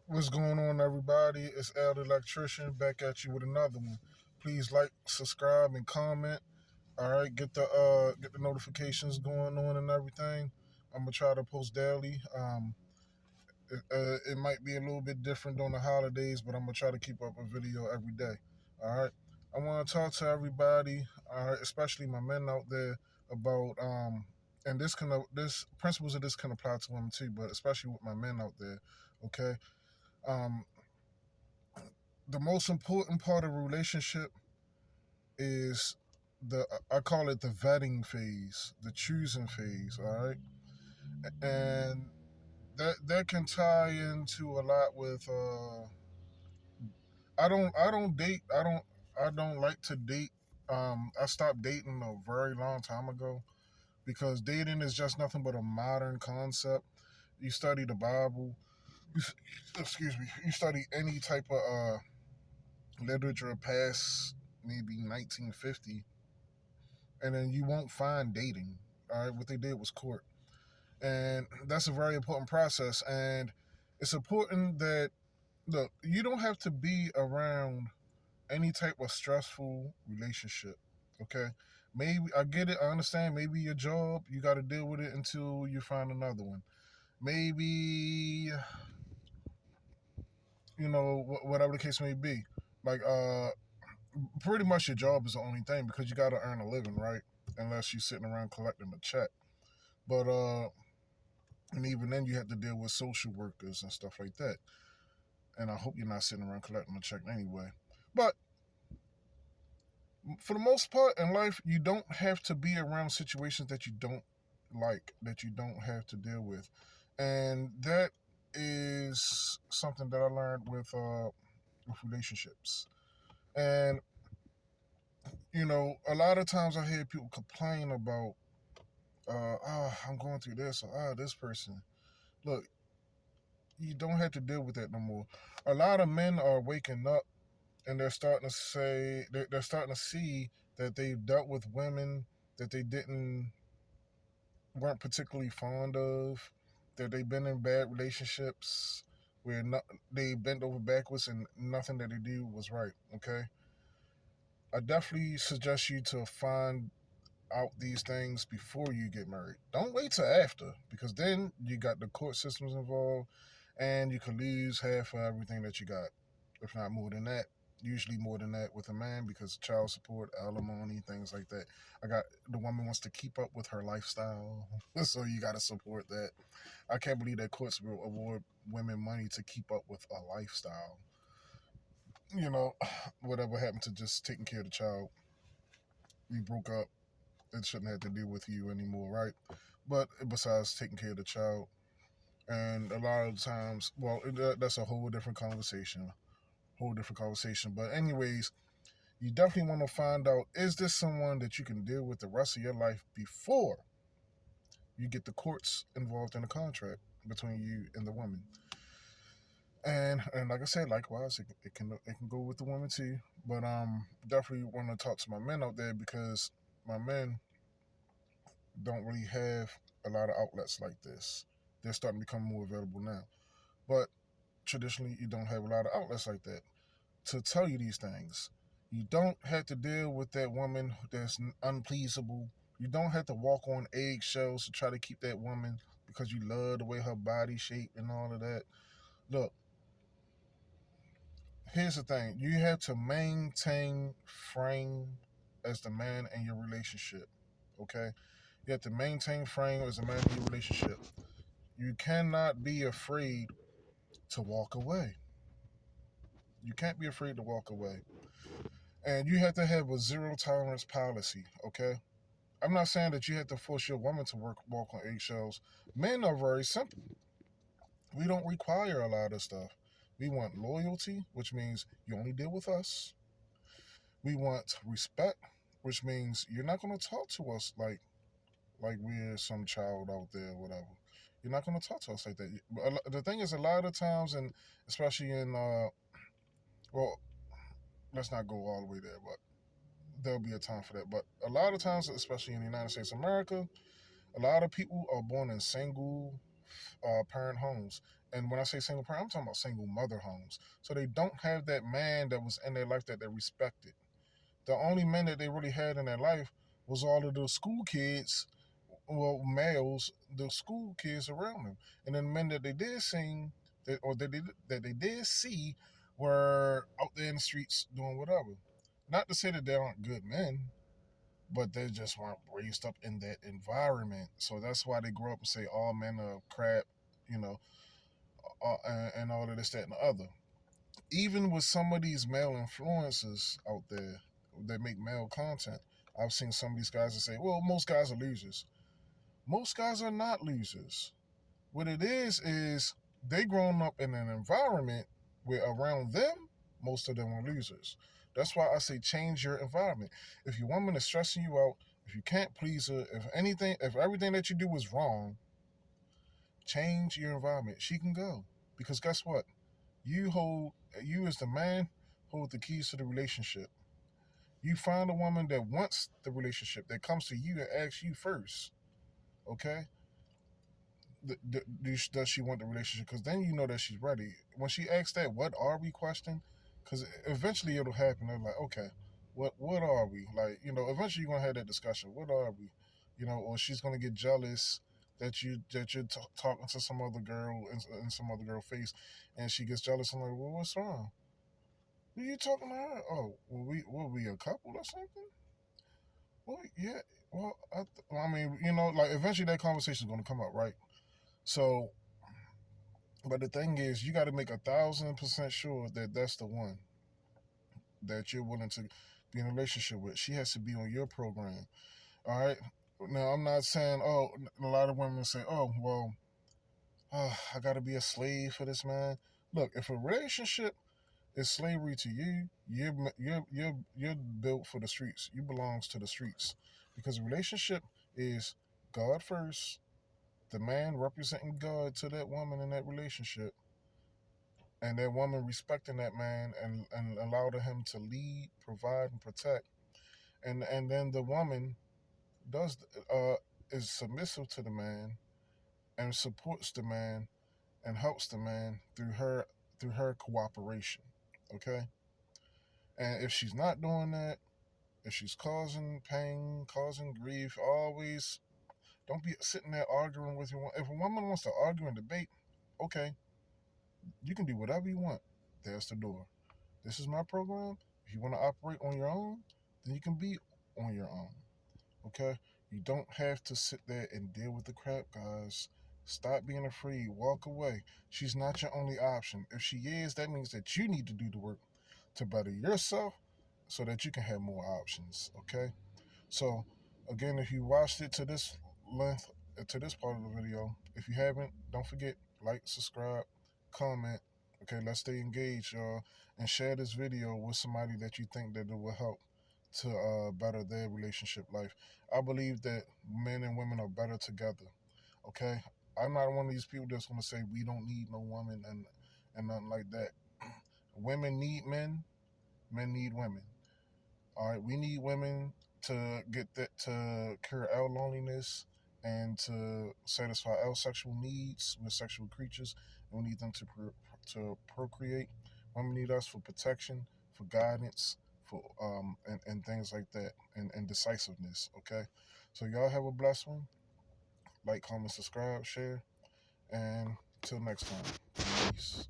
What's going on, everybody? It's Al the Electrician back at you with another one. Please like, subscribe, and comment. All right, get the notifications going on and everything. I'm gonna try to post daily. It might be a little bit different on the holidays, but I'm gonna try to keep up a video every day. All right. I want to talk to everybody, all right, especially my men out there about and this principles of this can apply to women too, but especially with my men out there. Okay. Um, the most important part of a relationship is the I call it the vetting phase, the choosing phase. All right, and that can tie into a lot with. I don't date. I don't like to date. I stopped dating a very long time ago because dating is just nothing but a modern concept. You study the Bible. You, excuse me. You study any type of literature past maybe 1950, and then you won't find dating. All right, what they did was court, and that's a very important process. And it's important that look, you don't have to be around any type of stressful relationship. Okay, maybe I get it. I understand. Maybe your job, you got to deal with it until you find another one. Maybe whatever the case may be. Like pretty much your job is the only thing because you got to earn a living, right? Unless you're sitting around collecting a check. But and even then you have to deal with social workers and stuff like that. And I hope you're not sitting around collecting a check anyway. But for the most part in life, you don't have to be around situations that you don't like, that you don't have to deal with. And that is something that I learned with relationships. And a lot of times I hear people complain about I'm going through this, or this person. Look, you don't have to deal with that no more. A lot of men are waking up and they're starting to see that they've dealt with women that they didn't weren't particularly fond of, that they've been in bad relationships where they bent over backwards and nothing that they do was right. Okay, I definitely suggest you to find out these things before you get married. Don't wait till after, because then you got the court systems involved and you could lose half of everything that you got, if not more than that. Usually more than that with a man because child support, alimony, things like that. The woman wants to keep up with her lifestyle, so you got to support that. I can't believe that courts will award women money to keep up with a lifestyle. You know, whatever happened to just taking care of the child? You broke up, it shouldn't have to do with you anymore, right? But besides taking care of the child, and a lot of times, well, that's a whole different conversation, whole different conversation. But anyways, you definitely want to find out, is this someone that you can deal with the rest of your life before you get the courts involved in a contract between you and the woman. And like I said, likewise, it can go with the woman too. But definitely want to talk to my men out there because my men don't really have a lot of outlets like this. They're starting to become more available now. But traditionally, you don't have a lot of outlets like that to tell you these things. You don't have to deal with that woman that's unpleasable. You don't have to walk on eggshells to try to keep that woman because you love the way her body shape and all of that. Look, here's the thing. You have to maintain frame as the man in your relationship. Okay? You have to maintain frame as a man in your relationship. You cannot be afraid to walk away. You can't be afraid to walk away. And you have to have a zero tolerance policy, okay? I'm not saying that you have to force your woman to walk on eggshells. Men are very simple. We don't require a lot of stuff. We want loyalty, which means you only deal with us. We want respect, which means you're not going to talk to us like we're some child out there or whatever. You're not going to talk to us like that. The thing is, a lot of times, and especially in well, let's not go all the way there, but there'll be a time for that. But a lot of times, especially in the United States of America, a lot of people are born in single parent homes, And when I say single parent, I'm talking about single mother homes. So they don't have that man that was in their life that they respected. The only men that they really had in their life was all of the school kids, well, males, the school kids around them, and then men that they did see, that they did see, were out there in the streets doing whatever. Not to say that they aren't good men, but they just weren't raised up in that environment. So that's why they grow up and say all men are crap, you know, and all of this, that, and the other. Even with some of these male influencers out there that make male content, I've seen some of these guys that say, well, most guys are losers. Most guys are not losers. What it is they grown up in an environment where around them, most of them are losers. That's why I say change your environment. If your woman is stressing you out, if you can't please her, if everything that you do is wrong, change your environment. She can go. Because guess what? You hold you as the man hold the keys to the relationship. You find a woman that wants the relationship, that comes to you and asks you first. Okay? Does she want the relationship? Because then you know that she's ready. When she asks that, what are we question? Because eventually it'll happen. They're like, okay, what are we? Like, eventually you're gonna have that discussion. What are we? Or she's gonna get jealous that you're talking to some other girl in some other girl face, and she gets jealous and like, well, what's wrong? Who you talking to her? Oh, were we a couple or something? Well, yeah. Well, I mean, like eventually that conversation is gonna come up, right? So, but the thing is, you got to make 1,000% sure that that's the one that you're willing to be in a relationship with. She has to be on your program. All right. Now, I'm not saying, oh, a lot of women say, oh, well, I got to be a slave for this man. Look, if a relationship is slavery to you, you're built for the streets. You belongs to the streets because a relationship is God first, the man representing God to that woman in that relationship, and that woman respecting that man and allowing him to lead, provide, and protect. And then the woman does is submissive to the man and supports the man and helps the man through her cooperation. Okay? And if she's not doing that, if she's causing pain, causing grief, always don't be sitting there arguing with your. If a woman wants to argue and debate, okay, you can do whatever you want. There's the door. This is my program. If you want to operate on your own, then you can be on your own. Okay? You don't have to sit there and deal with the crap, guys. Stop being afraid. Walk away. She's not your only option. If she is, that means that you need to do the work to better yourself so that you can have more options. Okay? So, again, if you watched it to this length, to this part of the video, if you haven't, don't forget, like, subscribe, comment. Okay, let's stay engaged, y'all, and share this video with somebody that you think that it will help to better their relationship life. I believe that men and women are better together. Okay, I'm not one of these people that's going to say we don't need no woman and nothing like that. Women need men, men need women. All right, we need women to get that to cure our loneliness and to satisfy our sexual needs. We're sexual creatures, and we need them to procreate. Women need us for protection, for guidance, for and things like that, and decisiveness. Okay, so y'all have a blessed one. Like, comment, subscribe, share, and till next time. Peace.